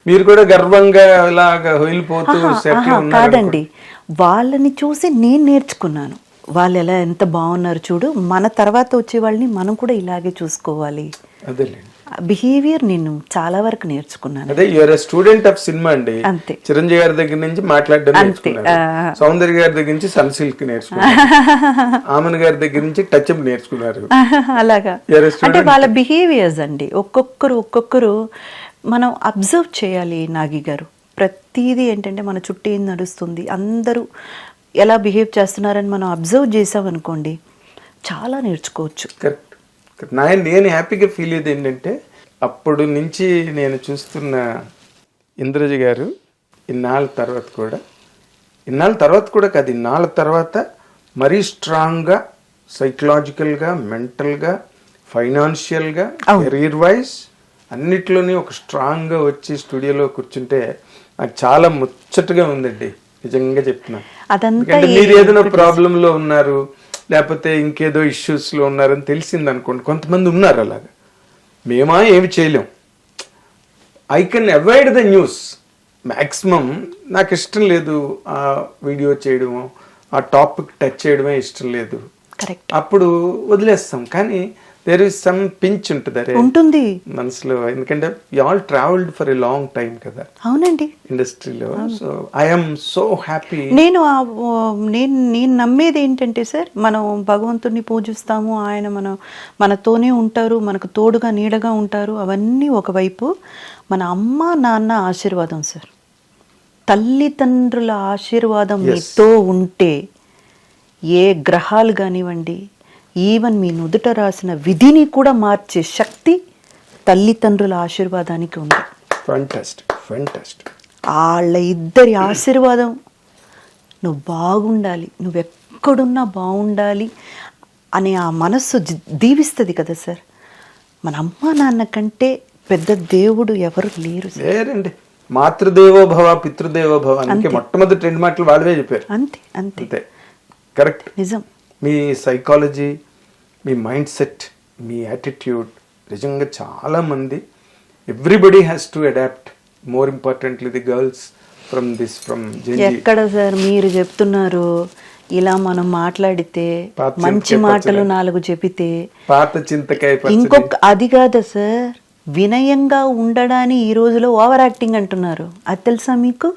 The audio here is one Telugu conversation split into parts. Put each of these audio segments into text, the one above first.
మీరు కూడా గర్వంగా ఇలాగా వెళ్ళిపోతూ సెటిల్ ఉన్నారు కాదండి, వాళ్ళని చూసి నేను నేర్చుకున్నాను. వాళ్ళు ఎలా ఎంత బాగున్నారు చూడు, మన తర్వాత వచ్చే వాళ్ళని మనం కూడా ఇలాగే చూసుకోవాలి. అదేలేండి. బిహేవియర్ నేను చాలా వరకు నేర్చుకున్నాను. అదే యూఆర్ స్టూడెంట్ ఆఫ్ సినిమా అండి. అంతే. చిరంజీవి గారి దగ్గర నుంచి మాట్లాడడం నేర్చుకున్నారు, సౌందర్య గారి దగ్గర నుంచి సన్ సిల్క్ నేర్చుకున్నారు, ఆమన్ గారి దగ్గర నుంచి టచ్ అప్ నేర్చుకున్నారు. అలాగా అంటే వాళ్ళ బిహేవియర్స్ అండి, ఒక్కొక్కరు మనం అబ్జర్వ్ చేయాలి. నాగి గారు ప్రతిదీ ఏంటంటే మన చుట్టూ ఏం నడుస్తుంది, అందరూ ఎలా బిహేవ్ చేస్తున్నారని మనం అబ్జర్వ్ చేసామనుకోండి, చాలా నేర్చుకోవచ్చు. కరెక్ట్. నేను హ్యాపీగా ఫీల్ అయ్యేది ఏంటంటే, అప్పుడు నుంచి నేను చూస్తున్న ఇంద్రజ గారు ఇన్నాళ్ళ తర్వాత కాదు, ఇన్నాళ్ళ తర్వాత మరీ స్ట్రాంగ్గా సైకలాజికల్గా, మెంటల్గా, ఫైనాన్షియల్గా, కెరీర్ వైజ్ అన్నిట్లోని ఒక స్ట్రాంగ్గా వచ్చి స్టూడియోలో కూర్చుంటే నాకు చాలా ముచ్చటగా ఉందండి, నిజంగా చెప్తున్నాను. ఎందుకంటే మీరు ఏదైనా ప్రాబ్లంలో ఉన్నారు, లేకపోతే ఇంకేదో ఇష్యూస్లో ఉన్నారని తెలిసింది అనుకోండి, కొంతమంది ఉన్నారు అలాగా, మేమా ఏమి చేయలేం. I can avoid the news maximum. నాకు ఇష్టం లేదు ఆ వీడియో చేయడము, ఆ టాపిక్ టచ్ చేయడమే ఇష్టం లేదు, అప్పుడు వదిలేస్తాం. కానీ దేర్ ఇస్ సమ్ పించ్ ఉంటుంది మనసులో, ఎందుకంటే you all travelled for a long time కదా. అవునండి, ఇండస్ట్రీలో. So I'm so happy. నేను నమ్మేది ఏంటంటే సార్, మనం భగవంతుడిని పూజిస్తాము, ఆయన మనతోనే ఉంటారు, మనకు తోడుగా నీడగా ఉంటారు, అవన్నీ ఒకవైపు. మన అమ్మ నాన్న ఆశీర్వాదం సార్, తల్లిదండ్రుల ఆశీర్వాదం మీతో ఉంటే ఏ గ్రహాలు కానివ్వండి, ఈవెన్ మీ నుదుట రాసిన విధిని కూడా మార్చే శక్తి తల్లిదండ్రుల ఆశీర్వాదానికి ఉంది. వాళ్ళ ఇద్దరి ఆశీర్వాదం, నువ్వు బాగుండాలి, నువ్వెక్కడున్నా బాగుండాలి అనే ఆ మనస్సు దీవిస్తుంది కదా సార్. మన అమ్మ నాన్న కంటే పెద్ద దేవుడు ఎవరు లేరండి. మాతృదేవో భవ పితృదేవో భవ, అందుకే మొట్టమొదటి 2 మాటలు వాళ్ళవే చెప్పారు. అంతే అంతే, కరెక్ట్, నిజం. మీ సైకాలజీ, మీ మైండ్ సెట్, మీ యాటిట్యూడ్ నిజంగా చాలామంది, everybody has to adapt, more importantly the girls from ఎక్కడ సార్ మీరు చెప్తున్నారు, ఇలా మనం మాట్లాడితే మంచి మాటలు 4 చెబితే పాత చింతకాయ ఇంకొక అది కాదా సార్, వినయంగా ఉండడాన్ని ఈ రోజులో ఓవర్ యాక్టింగ్ అంటున్నారు. అది తెలుసా మీకు?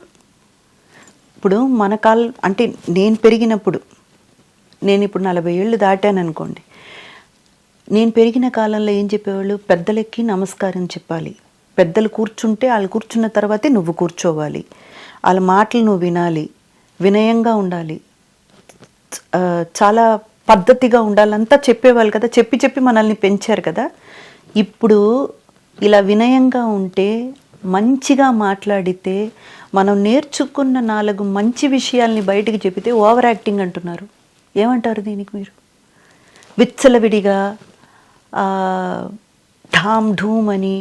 ఇప్పుడు మన అంటే నేను పెరిగినప్పుడు, నేను ఇప్పుడు 40 ఏళ్ళు దాటాను అనుకోండి, నేను పెరిగిన కాలంలో ఏం చెప్పేవాళ్ళు, పెద్దలకి నమస్కారం చెప్పాలి, పెద్దలు కూర్చుంటే వాళ్ళు కూర్చున్న తర్వాతే నువ్వు కూర్చోవాలి, వాళ్ళ మాటలు నువ్వు వినాలి, వినయంగా ఉండాలి, చాలా పద్ధతిగా ఉండాలంతా చెప్పేవాళ్ళు కదా. చెప్పి మనల్ని పెంచారు కదా. ఇప్పుడు ఇలా వినయంగా ఉంటే, మంచిగా మాట్లాడితే, మనం నేర్చుకున్న 4 మంచి విషయాల్ని బయటికి చెబితే ఓవర్ యాక్టింగ్ అంటున్నారు. ఏమంటారు దీనికి మీరు? విచ్చలవిడిగా ఢామ్ ఢూమ్ అని,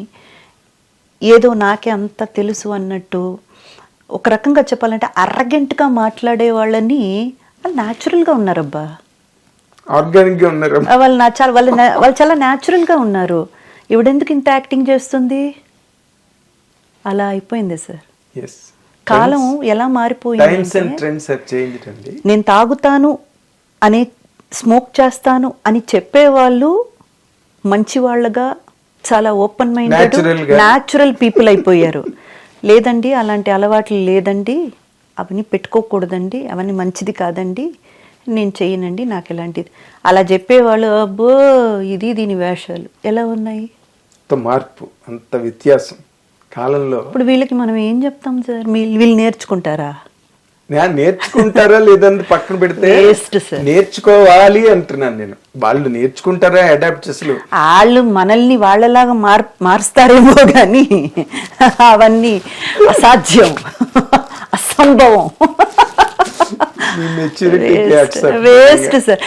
ఏదో నాకే అంత తెలుసు అన్నట్టు, ఒక రకంగా చెప్పాలంటే అర్రగెంట్గా మాట్లాడే వాళ్ళని వాళ్ళు న్యాచురల్గా ఉన్నారబ్బా, ఆర్గానిక్గా ఉన్నారు, వాళ్ళు చాలా న్యాచురల్గా ఉన్నారు. ఇవిడెందుకు ఇంత యాక్టింగ్ చేస్తుంది? అలా అయిపోయింది సార్. కాలం ఎలా మారిపోయింది. నేను తాగుతాను అని, స్మోక్ చేస్తాను అని చెప్పేవాళ్ళు మంచి వాళ్ళగా, చాలా ఓపెన్ మైండెడ్ న్యాచురల్ పీపుల్ అయిపోయారు. లేదండి అలాంటి అలవాట్లు లేదండి, అవన్నీ పెట్టుకోకూడదండి, అవన్నీ మంచిది కాదండి, నేను చెయ్యనండి, నాకు ఎలాంటిది, అలా చెప్పేవాళ్ళు అబ్బో ఇది దీని వేషాలు ఎలా ఉన్నాయి. మార్పు, అంత వ్యత్యాసం కాలంలో. ఇప్పుడు వీళ్ళకి మనం ఏం చెప్తాం సార్? వీళ్ళు నేర్చుకుంటారా లేదంటే పక్కన పెడితే నేర్చుకోవాలి అంటున్నాను నేను. వాళ్ళు నేర్చుకుంటారా అడాప్ట్ చేసి, వాళ్ళు మనల్ని వాళ్ళలాగా మారుస్తారేమో కానీ అవన్నీ అసాధ్యం, అసంభవం, వేస్ట్ సార్.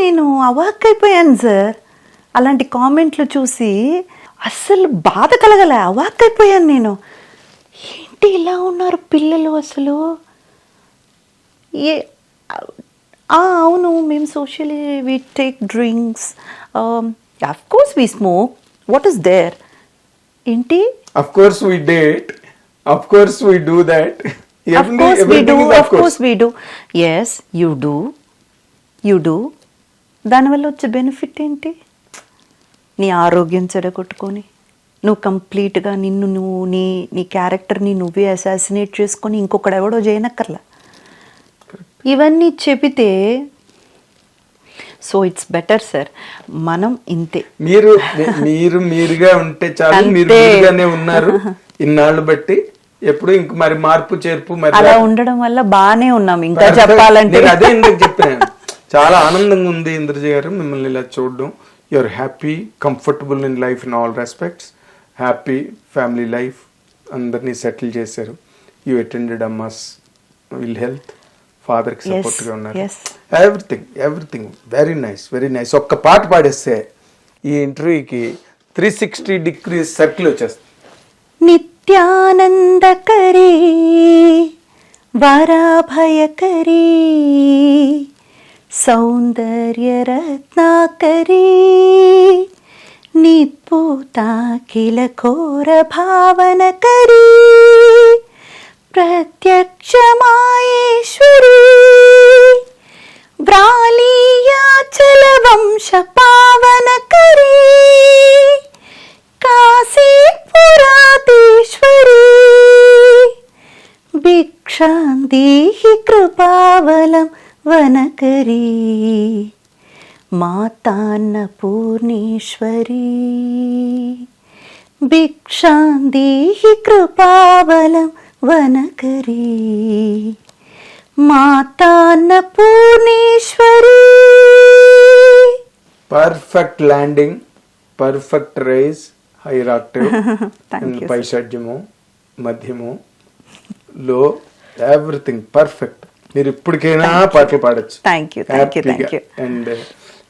నేను అవాక్కైపోయాను సార్, అలాంటి కామెంట్లు చూసి అస్సలు బాధ కలగలే, అవాక్కైపోయాను నేను. ఏంటి ఇలా ఉన్నారు పిల్లలు అసలు? అవును, మేము socially we take drinks, of course we smoke, what is there? ఏంటి Of course we date. Of course we do that. Of course we Everything do. is Of course we do. Yes, you do. You do. దానివల్ల వచ్చే బెనిఫిట్ ఏంటి? నీ ఆరోగ్యం చెడగొట్టుకొని నువ్వు కంప్లీట్గా నువ్వు నీ క్యారెక్టర్ని నువ్వే అసాసినేట్ చేసుకొని ఇంకొకడు ఎవడో చేయనక్కర్లా. ఇవన్నీ చెబితే సో ఇట్స్ బెటర్ సార్, మనం ఇంతే. మీరుగా ఉంటే చాలు. మీరు మీరుగానే ఉన్నారు ఇన్నాళ్ళు బట్టి. ఎప్పుడు ఇంక మరి మార్పు చేర్పు మరి అలా ఉండడం వల్ల బానే ఉన్నాం. ఇంకా చెప్పాలంటే అదే ఇందాక చెప్పాను, చాలా ఆనందంగా ఉంది ఇంద్రజ గారు మిమ్మల్ని ఇలా చూడడం. You are happy, comfortable in life in all respects, happy family life, అందరినీ సెటిల్ చేశారు. You attended amma's will health, father కి సపోర్ట్ గా ఉన్నారు. Everything very nice, very nice. ఒక్క పాట పాడేస్తే ఈ ఇంటర్వ్యూకి 360 degrees సర్కిల్ వచ్చేస్తుంది. నిత్యానందకరీ వరాభయకరీ సౌందర్యరత్నాకరీ నిత్పూతాఖిల ఘోర భావనకరీ ప్రత్యక్షమాయేశ్వరీ వ్రాళీయాచల వంశ పావనకరీ కాశీపురాధీశ్వరీ భిక్షాందేహి కృపావలం వనకరీ మాతాన్నపూర్ణేశ్వరీ భిక్షాందేహి కృపావలం వనకరీ మాతాన్నపూర్ణేశ్వరీ. Perfect landing, perfect rise, higher active, పైషాడ్యము, మధ్యము, లో, ఎవ్రీథింగ్ పర్ఫెక్ట్. మీరు ఇప్పటికైనా పాటలు పాడచ్చు.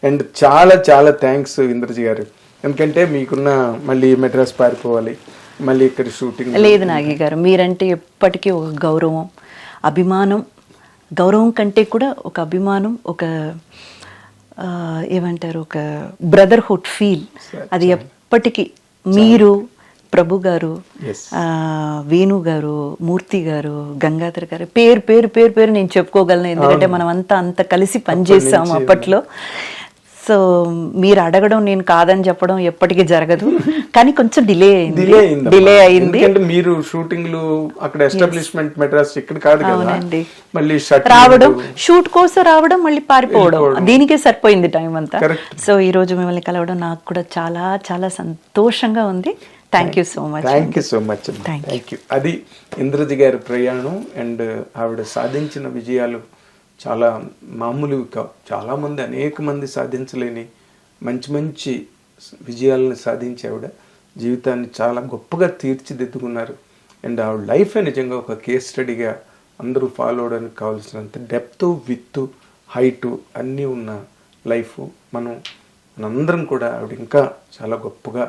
అండ్ చాలా చాలా థ్యాంక్స్ ఇంద్రజ గారు. ఎందుకంటే మీకున్న మళ్ళీ మెడ్రాస్ పారిపోవాలి, మళ్ళీ ఇక్కడ షూటింగ్ లేదు. నాగి గారు మీరంటే ఎప్పటికీ ఒక గౌరవం, అభిమానం. గౌరవం కంటే కూడా ఒక అభిమానం, ఒక ఏమంటారు, ఒక బ్రదర్హుడ్ ఫీల్. అది ఎప్పటికీ మీరు, ప్రభు గారు, వేణు గారు, మూర్తి గారు, గంగాధర్ గారు, పేరు పేరు పేరు పేరు నేను చెప్పుకోగలను. ఎందుకంటే మనం అంత కలిసి పనిచేసాము అప్పట్లో. సో మీరు అడగడం, నేను కాదని చెప్పడం ఎప్పటికీ జరగదు. కానీ కొంచెం డిలే అయింది. మీరు షూటింగ్లు అక్కడ ఎస్టాబ్లిష్మెంట్ మెడ్రాస్ ఇక్కడ కాదు కదా, మళ్ళీ రావడం, షూట్ కోసం రావడం, మళ్ళీ పారిపోవడం, దీనికే సరిపోయింది టైం అంతా. సో ఈ రోజు మిమ్మల్ని కలవడం నాకు కూడా చాలా చాలా సంతోషంగా ఉంది. Thank you so much. Thank you so much. Thank you. అది ఇంద్రజ గారి ప్రయాణం. అండ్ ఆవిడ సాధించిన విజయాలు చాలా మామూలువి కావు. చాలామంది, అనేక మంది సాధించలేని మంచి మంచి విజయాలను సాధించి ఆవిడ జీవితాన్ని చాలా గొప్పగా తీర్చిదిద్దుకున్నారు. అండ్ ఆవిడ లైఫే నిజంగా ఒక కేస్ స్టడీగా అందరూ ఫాలో అవడానికి కావాల్సినంత డెప్త్, విత్, హైటు అన్నీ ఉన్న లైఫ్. మనందరం కూడా ఆవిడ ఇంకా చాలా గొప్పగా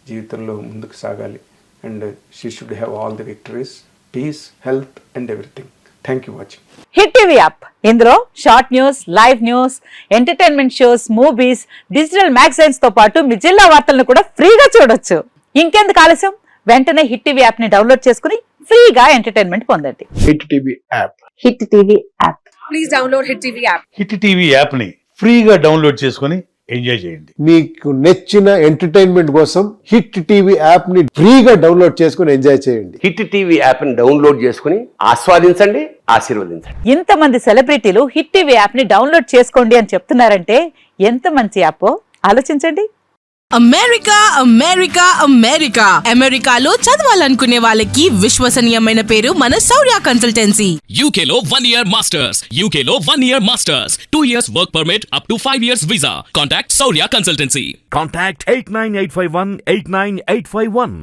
జీవితంలో ముందుకు సాగాలి. And she should have all the victories, peace, health and everything. Thank you watching hit TV app. ఇందులో short news, live news, entertainment shows, movies, digital magazines తో పాటు మీ జిల్లా వార్తలను కూడా ఫ్రీగా చూడొచ్చు. ఇంకెందుకు ఆలస్యం, వెంటనే హిట్ టీవీ యాప్ ని డౌన్లోడ్ చేసుకుని ఫ్రీగా ఎంటర్టైన్మెంట్ పొందండి. Hit TV app. Hit TV app. Please download hit TV app. Hit TV app ని ఫ్రీగా డౌన్లోడ్ చేసుకుని ఎంజాయ్ చేయండి. మీకు నచ్చిన ఎంటర్టైన్మెంట్ కోసం హిట్ టీవీ యాప్ ని ఫ్రీగా డౌన్లోడ్ చేసుకుని ఎంజాయ్ చేయండి. హిట్ టీవీ యాప్ ని డౌన్లోడ్ చేసుకుని ఆస్వాదించండి, ఆశీర్వదించండి. ఇంతమంది సెలబ్రిటీలు హిట్ టీవీ యాప్ ని డౌన్లోడ్ చేసుకోండి అని చెప్తున్నారంటే ఎంత మంచి యాప్ ఆలోచించండి. అమెరికా అమెరికా అమెరికా అమెరికాలో చదవాలనుకునే వాళ్ళకి విశ్వసనీయమైన పేరు మన శౌర్య కన్సల్టెన్సీ. UK లో 1 year masters, UK లో 1 year masters, 2 years work permit up to 5 years visa. Contact Saurya Consultancy. Contact 89851 89851.